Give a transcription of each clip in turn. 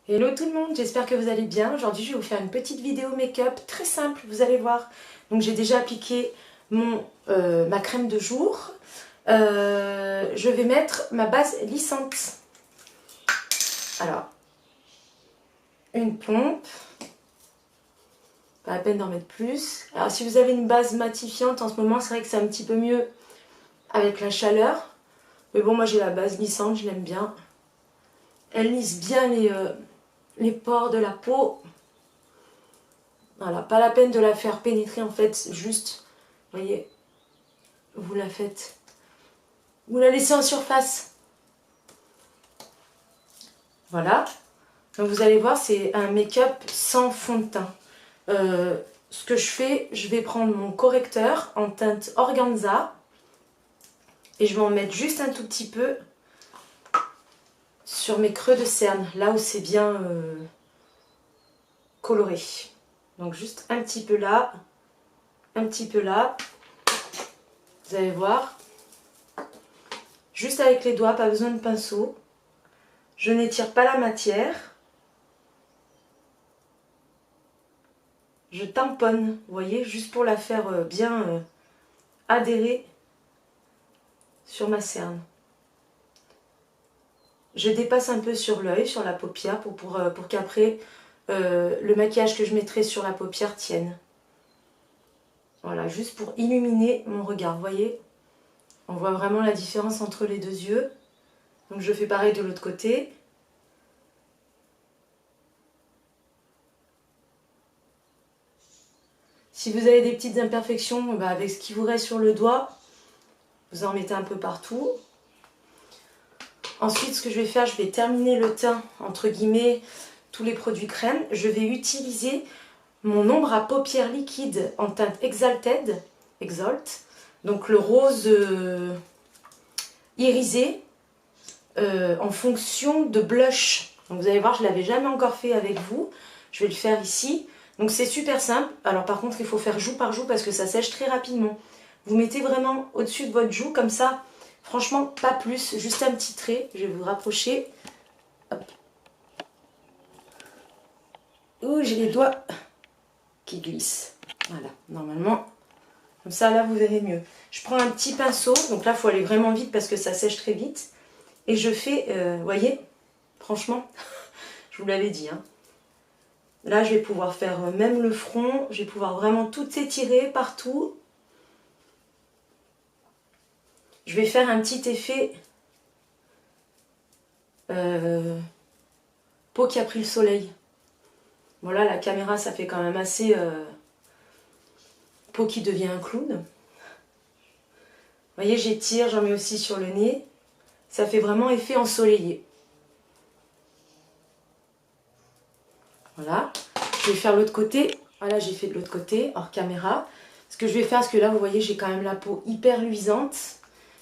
Hello tout le monde, j'espère que vous allez bien. Aujourd'hui, je vais vous faire une petite vidéo make-up très simple, vous allez voir. Donc j'ai déjà appliqué ma crème de jour. Je vais mettre ma base lissante. Alors, une pompe. Pas la peine d'en mettre plus. Alors si vous avez une base matifiante en ce moment, c'est vrai que c'est un petit peu mieux avec la chaleur. Mais bon, moi j'ai la base lissante, je l'aime bien. Elle lisse bien les pores de la peau. Voilà, pas la peine de la faire pénétrer en fait, juste, vous voyez, vous la faites, vous la laissez en surface. Voilà, donc vous allez voir, c'est un make-up sans fond de teint. Ce que je fais, je vais prendre mon correcteur en teinte organza et je vais en mettre juste un tout petit peu sur mes creux de cerne, là où c'est bien coloré. Donc juste un petit peu là, un petit peu là, vous allez voir. Juste avec les doigts, pas besoin de pinceau. Je n'étire pas la matière. Je tamponne, vous voyez, juste pour la faire bien adhérer sur ma cerne. Je dépasse un peu sur l'œil, sur la paupière, pour qu'après le maquillage que je mettrai sur la paupière tienne. Voilà, juste pour illuminer mon regard, vous voyez. On voit vraiment la différence entre les deux yeux. Donc je fais pareil de l'autre côté. Si vous avez des petites imperfections, avec ce qui vous reste sur le doigt, vous en mettez un peu partout. Ensuite, ce que je vais faire, je vais terminer le teint, entre guillemets, tous les produits crème. Je vais utiliser mon ombre à paupières liquide en teinte Exalted, Exalt. Donc le rose irisé en fonction de blush. Donc vous allez voir, je ne l'avais jamais encore fait avec vous. Je vais le faire ici. Donc c'est super simple. Alors par contre, il faut faire joue par joue parce que ça sèche très rapidement. Vous mettez vraiment au-dessus de votre joue, comme ça, franchement, pas plus, juste un petit trait. Je vais vous rapprocher. Hop. Ouh, j'ai les doigts qui glissent. Voilà, normalement, comme ça, là, vous verrez mieux. Je prends un petit pinceau, donc là, il faut aller vraiment vite parce que ça sèche très vite. Et je fais, vous voyez, franchement, je vous l'avais dit, hein. Là, je vais pouvoir faire même le front, je vais pouvoir vraiment tout étirer partout. Je vais faire un petit effet peau qui a pris le soleil. Voilà, la caméra, ça fait quand même assez peau qui devient un clown. Vous voyez, j'étire, j'en mets aussi sur le nez. Ça fait vraiment effet ensoleillé. Voilà. Je vais faire l'autre côté. Voilà, j'ai fait de l'autre côté, hors caméra. Ce que je vais faire, parce que là, vous voyez, j'ai quand même la peau hyper luisante.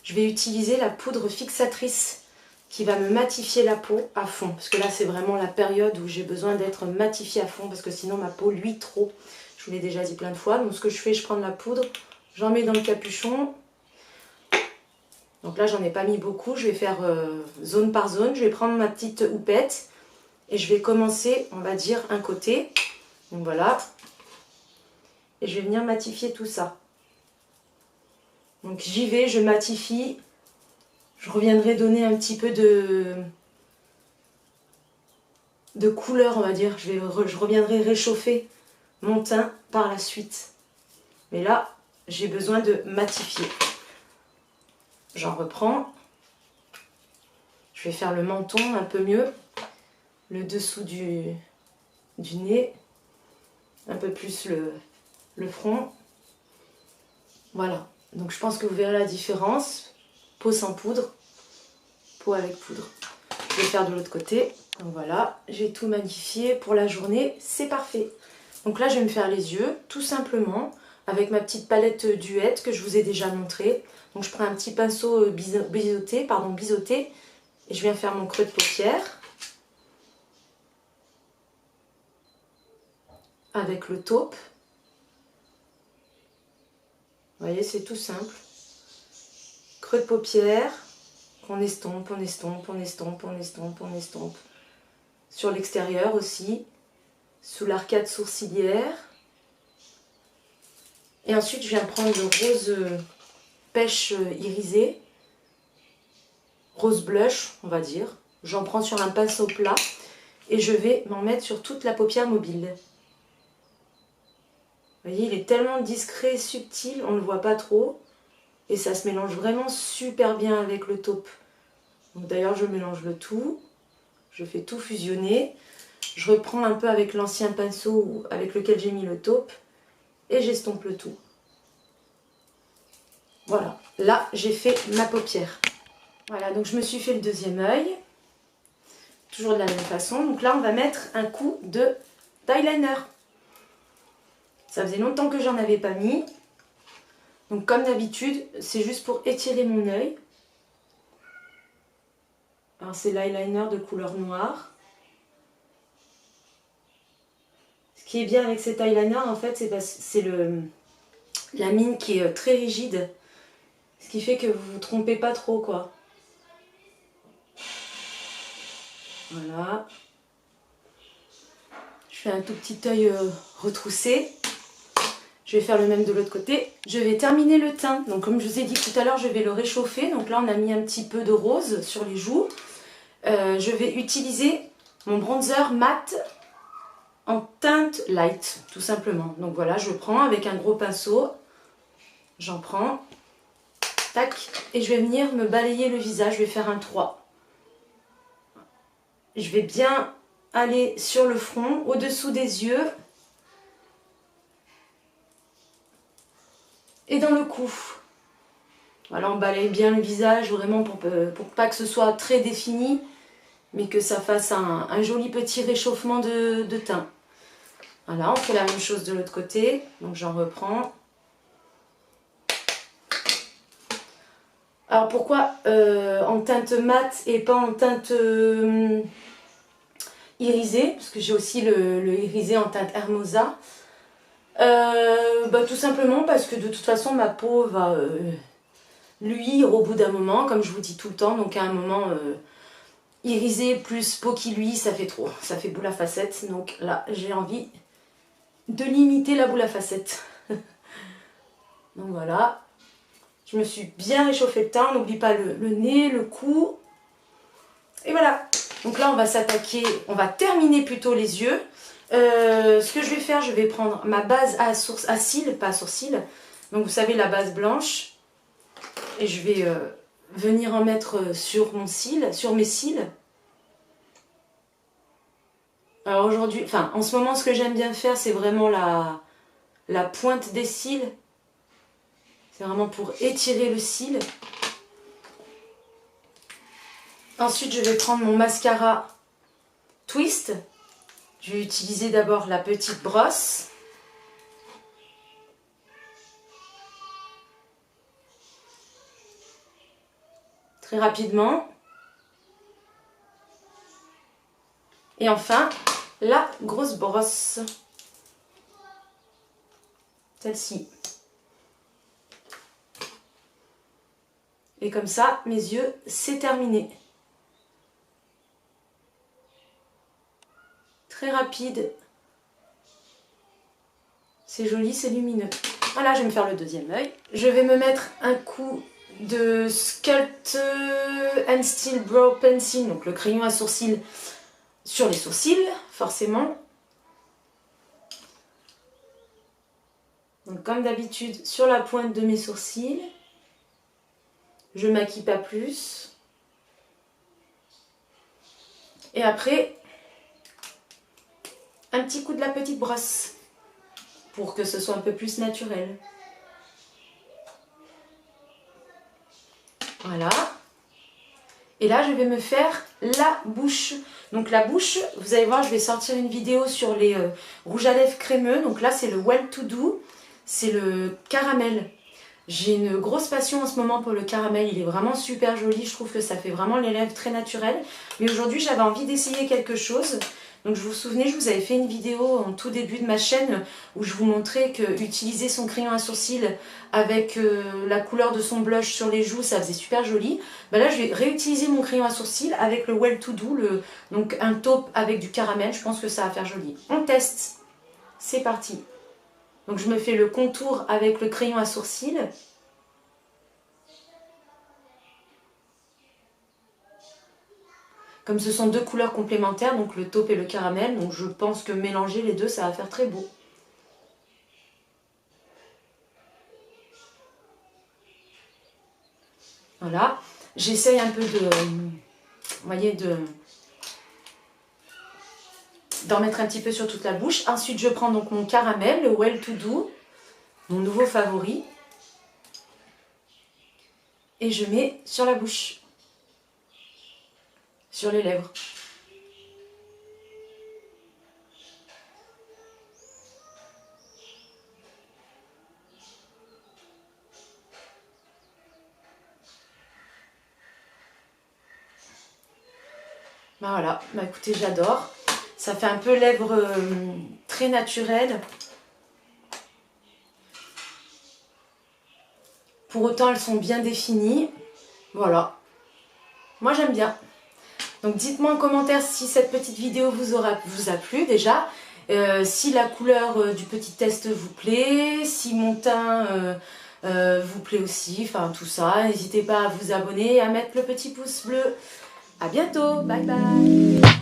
Je vais utiliser la poudre fixatrice qui va me matifier la peau à fond. Parce que là, c'est vraiment la période où j'ai besoin d'être matifiée à fond. Parce que sinon, ma peau luit trop. Je vous l'ai déjà dit plein de fois. Donc, ce que je fais, je prends de la poudre. J'en mets dans le capuchon. Donc là, j'en ai pas mis beaucoup. Je vais faire zone par zone. Je vais prendre ma petite houppette. Et je vais commencer, on va dire, un côté. Donc voilà. Et je vais venir matifier tout ça. Donc j'y vais, je matifie. Je reviendrai donner un petit peu de couleur, on va dire. Je reviendrai réchauffer mon teint par la suite. Mais là, j'ai besoin de matifier. J'en reprends. Je vais faire le menton un peu mieux. Le dessous du nez. Un peu plus le front. Voilà. Donc je pense que vous verrez la différence. Peau sans poudre. Peau avec poudre. Je vais faire de l'autre côté. Donc voilà, j'ai tout magnifié pour la journée, c'est parfait. Donc là, je vais me faire les yeux, tout simplement, avec ma petite palette Duette que je vous ai déjà montré. Donc je prends un petit pinceau biseauté, et je viens faire mon creux de paupière. Avec le taupe. Vous voyez, c'est tout simple. Creux de paupière, on estompe, on estompe, on estompe, on estompe, on estompe. sur l'extérieur aussi, sous l'arcade sourcilière. Et ensuite, je viens prendre le rose pêche irisé, rose blush, on va dire. J'en prends sur un pinceau plat et je vais m'en mettre sur toute la paupière mobile. Vous voyez, il est tellement discret, subtil, on ne le voit pas trop. Et ça se mélange vraiment super bien avec le taupe. D'ailleurs, je mélange le tout. Je fais tout fusionner. Je reprends un peu avec l'ancien pinceau avec lequel j'ai mis le taupe. Et j'estompe le tout. Voilà. Là, j'ai fait ma paupière. Voilà, donc je me suis fait le deuxième œil. Toujours de la même façon. Donc là, on va mettre un coup d'eyeliner. Ça faisait longtemps que j'en avais pas mis. Donc comme d'habitude, c'est juste pour étirer mon œil. Alors c'est l'eyeliner de couleur noire. Ce qui est bien avec cet eyeliner en fait, c'est la mine qui est très rigide. Ce qui fait que vous vous trompez pas trop quoi. Voilà. Je fais un tout petit œil retroussé. Je vais faire le même de l'autre côté. Je vais terminer le teint. Donc comme je vous ai dit tout à l'heure, je vais le réchauffer. Donc là, on a mis un petit peu de rose sur les joues. Je vais utiliser mon bronzer mat en teinte light, tout simplement. Donc voilà, je prends avec un gros pinceau. J'en prends. Tac. Et je vais venir me balayer le visage. Je vais faire un 3. Je vais bien aller sur le front, au-dessous des yeux. Et dans le cou. Voilà, on balaye bien le visage vraiment pour pas que ce soit très défini, mais que ça fasse un joli petit réchauffement de teint. Voilà, on fait la même chose de l'autre côté. Donc j'en reprends. Alors pourquoi en teinte mat et pas en teinte irisée? Parce que j'ai aussi le irisé en teinte Hermosa. Tout simplement parce que de toute façon ma peau va luire au bout d'un moment, comme je vous dis tout le temps. Donc à un moment, irisé plus peau qui luit, ça fait trop, ça fait boule à facettes. Donc là j'ai envie de limiter la boule à facettes. Donc voilà, je me suis bien réchauffé le teint. N'oublie pas le nez, le cou. Et voilà, donc là on va s'attaquer, on va terminer plutôt les yeux. Ce que je vais faire, je vais prendre ma base à cils, pas à sourcils. Donc vous savez, la base blanche. Et je vais venir en mettre sur mon cil, sur mes cils. Alors aujourd'hui, enfin en ce moment, ce que j'aime bien faire, c'est vraiment la pointe des cils. C'est vraiment pour étirer le cil. Ensuite, je vais prendre mon mascara Twist. Je vais utiliser d'abord la petite brosse. Très rapidement. Et enfin, la grosse brosse. Celle-ci. Et comme ça, mes yeux, c'est terminé. Très rapide. C'est joli, c'est lumineux. Voilà, je vais me faire le deuxième œil. Je vais me mettre un coup de Sculpt and Steel Brow Pencil, donc le crayon à sourcils sur les sourcils, forcément. Donc comme d'habitude, sur la pointe de mes sourcils. Je ne maquille pas plus. Et après, un petit coup de la petite brosse pour que ce soit un peu plus naturel. Voilà. Et là, je vais me faire la bouche. Donc la bouche, vous allez voir, je vais sortir une vidéo sur les rouges à lèvres crémeux. Donc là, c'est le Well To Do. C'est le caramel. J'ai une grosse passion en ce moment pour le caramel. Il est vraiment super joli. Je trouve que ça fait vraiment les lèvres très naturelles. Mais aujourd'hui, j'avais envie d'essayer quelque chose. Donc je vous souvenez, je vous avais fait une vidéo en tout début de ma chaîne où je vous montrais que utiliser son crayon à sourcils avec la couleur de son blush sur les joues, ça faisait super joli. Ben là, je vais réutiliser mon crayon à sourcils avec le Well To Do, donc un taupe avec du caramel. Je pense que ça va faire joli. On teste. C'est parti. Donc je me fais le contour avec le crayon à sourcils. Comme ce sont deux couleurs complémentaires, donc le taupe et le caramel, donc je pense que mélanger les deux, ça va faire très beau. Voilà. J'essaye un peu vous voyez, d'en mettre un petit peu sur toute la bouche. Ensuite, je prends donc mon caramel, le Well To Do, mon nouveau favori. Et je mets sur la bouche, sur les lèvres. Ben voilà, ben écoutez, j'adore. Ça fait un peu lèvres très naturelles. Pour autant, elles sont bien définies. Voilà. Moi, j'aime bien. Donc, dites-moi en commentaire si cette petite vidéo vous a plu déjà. Si la couleur du petit test vous plaît. Si mon teint vous plaît aussi. Enfin, tout ça. N'hésitez pas à vous abonner et à mettre le petit pouce bleu. À bientôt. Bye bye.